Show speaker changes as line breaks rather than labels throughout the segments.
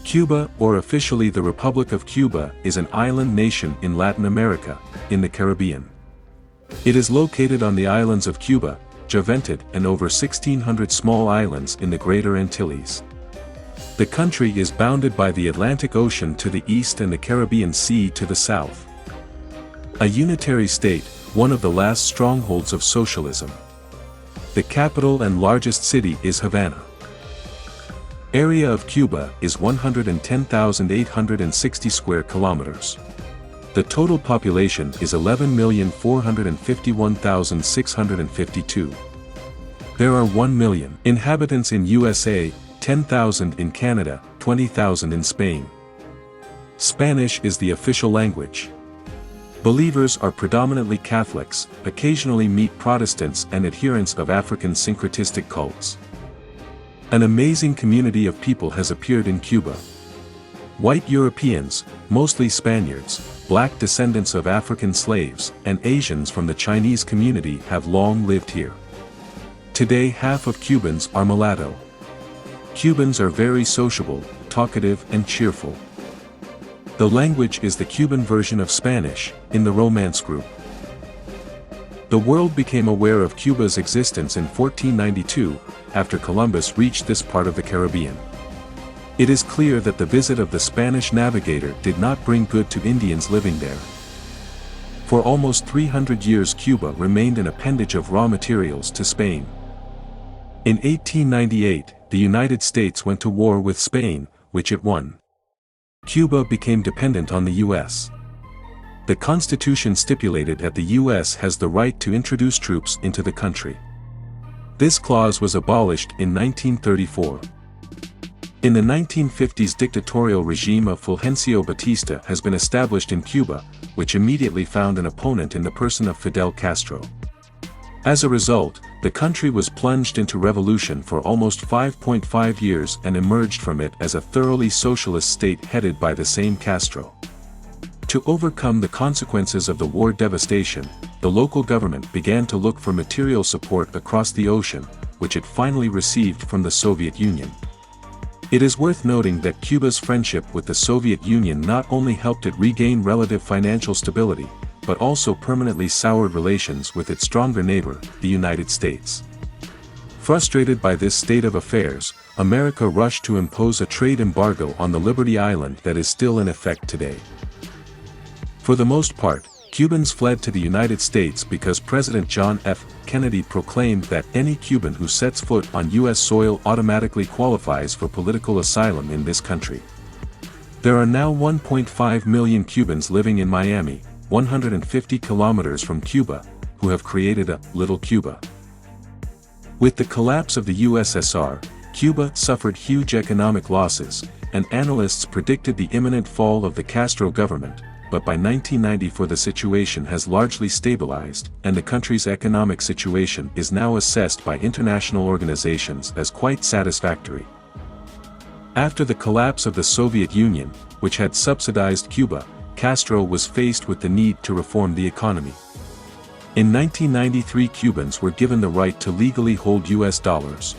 Cuba, or officially the Republic of Cuba, is an island nation in Latin America, in the Caribbean. It is located on the islands of Cuba, Juventud, and over 1,600 small islands in the Greater Antilles. The country is bounded by the Atlantic Ocean to the east and the Caribbean Sea to the south. A unitary state, one of the last strongholds of socialism. The capital and largest city is Havana. Area of Cuba is 110,860 square kilometers. The total population is 11,451,652. There are 1 million inhabitants in USA, 10,000 in Canada, 20,000 in Spain. Spanish is the official language. Believers are predominantly Catholics, occasionally meet Protestants and adherents of African syncretistic cults. An amazing community of people has appeared in Cuba. White Europeans, mostly Spaniards, black descendants of African slaves, and Asians from the Chinese community have long lived here. Today half of Cubans are mulatto. Cubans are very sociable, talkative and cheerful. The language is the Cuban version of Spanish, in the Romance group. The world became aware of Cuba's existence in 1492, after Columbus reached this part of the Caribbean. It is clear that the visit of the Spanish navigator did not bring good to Indians living there. For almost 300 years Cuba remained an appendage of raw materials to Spain. In 1898, the United States went to war with Spain, which it won. Cuba became dependent on the U.S. The Constitution stipulated that the U.S. has the right to introduce troops into the country. This clause was abolished in 1934. In the 1950s, dictatorial regime of Fulgencio Batista has been established in Cuba, which immediately found an opponent in the person of Fidel Castro. As a result, the country was plunged into revolution for almost 5.5 years and emerged from it as a thoroughly socialist state headed by the same Castro. To overcome the consequences of the war devastation, the local government began to look for material support across the ocean, which it finally received from the Soviet Union. It is worth noting that Cuba's friendship with the Soviet Union not only helped it regain relative financial stability, but also permanently soured relations with its stronger neighbor, the United States. Frustrated by this state of affairs, America rushed to impose a trade embargo on the Liberty Island that is still in effect today. For the most part, Cubans fled to the United States because President John F. Kennedy proclaimed that any Cuban who sets foot on U.S. soil automatically qualifies for political asylum in this country. There are now 1.5 million Cubans living in Miami, 150 kilometers from Cuba, who have created a little Cuba. With the collapse of the USSR, Cuba suffered huge economic losses, and analysts predicted the imminent fall of the Castro government, but by 1994 the situation has largely stabilized, and the country's economic situation is now assessed by international organizations as quite satisfactory. After the collapse of the Soviet Union, which had subsidized Cuba, Castro was faced with the need to reform the economy. In 1993 Cubans were given the right to legally hold US dollars.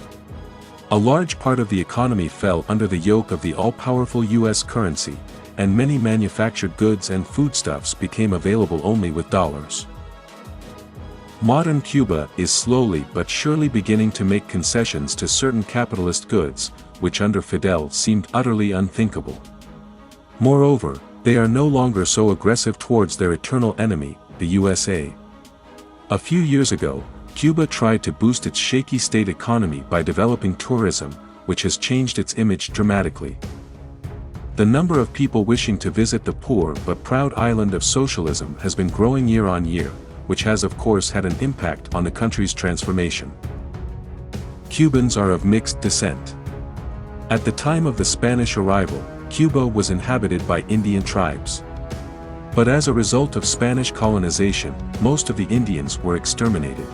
A large part of the economy fell under the yoke of the all-powerful US currency, and many manufactured goods and foodstuffs became available only with dollars. Modern Cuba is slowly but surely beginning to make concessions to certain capitalist goods, which under Fidel seemed utterly unthinkable. Moreover, they are no longer so aggressive towards their eternal enemy, the USA. A few years ago, Cuba tried to boost its shaky state economy by developing tourism, which has changed its image dramatically. The number of people wishing to visit the poor but proud island of socialism has been growing year on year, which has of course had an impact on the country's transformation. Cubans are of mixed descent. At the time of the Spanish arrival, Cuba was inhabited by Indian tribes. But as a result of Spanish colonization, most of the Indians were exterminated.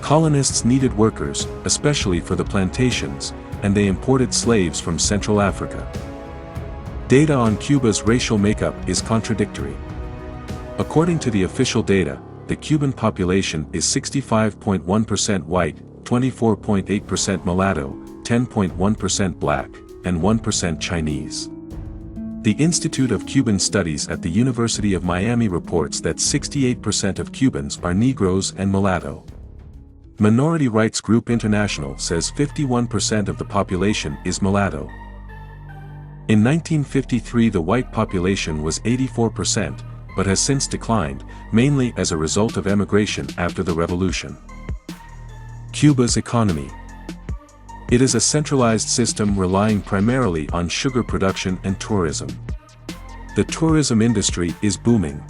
Colonists needed workers, especially for the plantations, and they imported slaves from Central Africa. Data on Cuba's racial makeup is contradictory. According to the official data, the Cuban population is 65.1% white, 24.8% mulatto, 10.1% black, and 1% Chinese. The Institute of Cuban Studies at the University of Miami reports that 68% of Cubans are Negroes and mulatto. Minority Rights Group International says 51% of the population is mulatto. In 1953 the white population was 84%, but has since declined, mainly as a result of emigration after the revolution. Cuba's economy. It is a centralized system relying primarily on sugar production and tourism. The tourism industry is booming.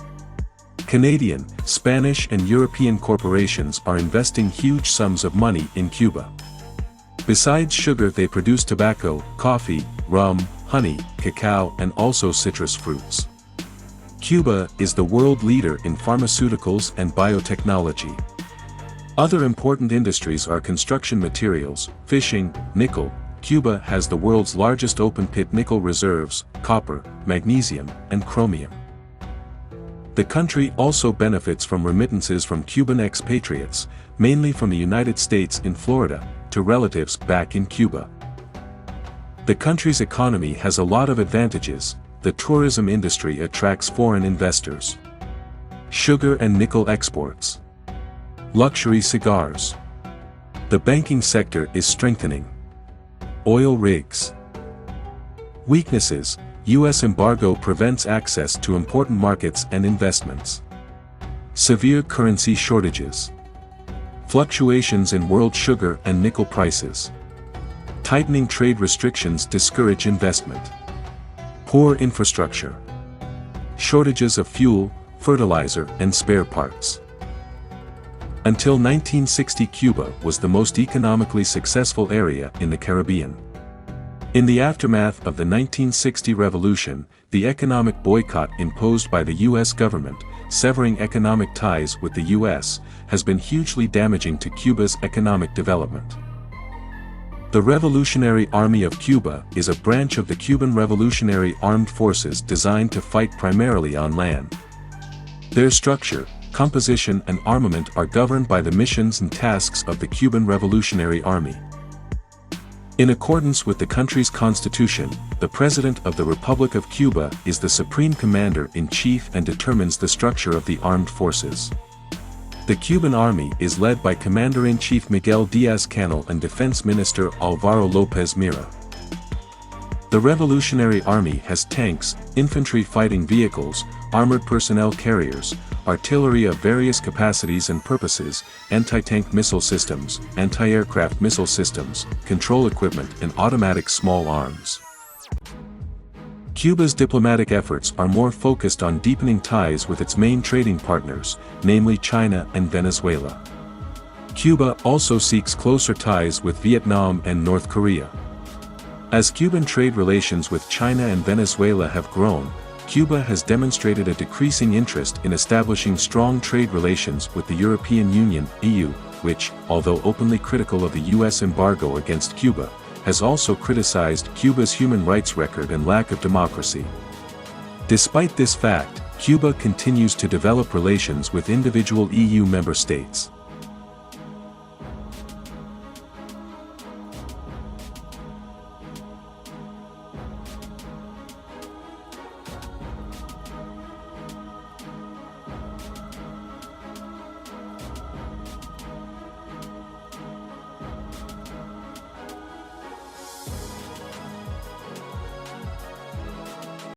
Canadian, Spanish and European corporations are investing huge sums of money in Cuba. Besides sugar they produce tobacco, coffee, rum, honey, cacao and also citrus fruits. Cuba is the world leader in pharmaceuticals and biotechnology. Other important industries are construction materials, fishing, nickel. Cuba has the world's largest open-pit nickel reserves, copper, magnesium, and chromium. The country also benefits from remittances from Cuban expatriates, mainly from the United States in Florida, to relatives back in Cuba. The country's economy has a lot of advantages. The tourism industry attracts foreign investors. Sugar and nickel exports. Luxury cigars. The banking sector is strengthening. Oil rigs. Weaknesses: U.S. embargo prevents access to important markets and investments. Severe currency shortages. Fluctuations in world sugar and nickel prices. Tightening trade restrictions discourage investment. Poor infrastructure. Shortages of fuel, fertilizer and spare parts. Until 1960 Cuba was the most economically successful area in the Caribbean. In the aftermath of the 1960 revolution, the economic boycott imposed by the U.S. government, severing economic ties with the U.S., has been hugely damaging to Cuba's economic development. The Revolutionary Army of Cuba is a branch of the Cuban Revolutionary Armed Forces designed to fight primarily on land. Their structure, composition and armament are governed by the missions and tasks of the Cuban Revolutionary Army. In accordance with the country's constitution, the President of the Republic of Cuba is the Supreme Commander-in-Chief and determines the structure of the armed forces. The Cuban Army is led by Commander-in-Chief Miguel Díaz-Canel and Defense Minister Álvaro López Mira. The Revolutionary Army has tanks, infantry fighting vehicles, armored personnel carriers, artillery of various capacities and purposes, anti-tank missile systems, anti-aircraft missile systems, control equipment and automatic small arms. Cuba's diplomatic efforts are more focused on deepening ties with its main trading partners, namely China and Venezuela. Cuba also seeks closer ties with Vietnam and North Korea. As Cuban trade relations with China and Venezuela have grown, Cuba has demonstrated a decreasing interest in establishing strong trade relations with the European Union (EU), which, although openly critical of the U.S. embargo against Cuba, has also criticized Cuba's human rights record and lack of democracy. Despite this fact, Cuba continues to develop relations with individual EU member states.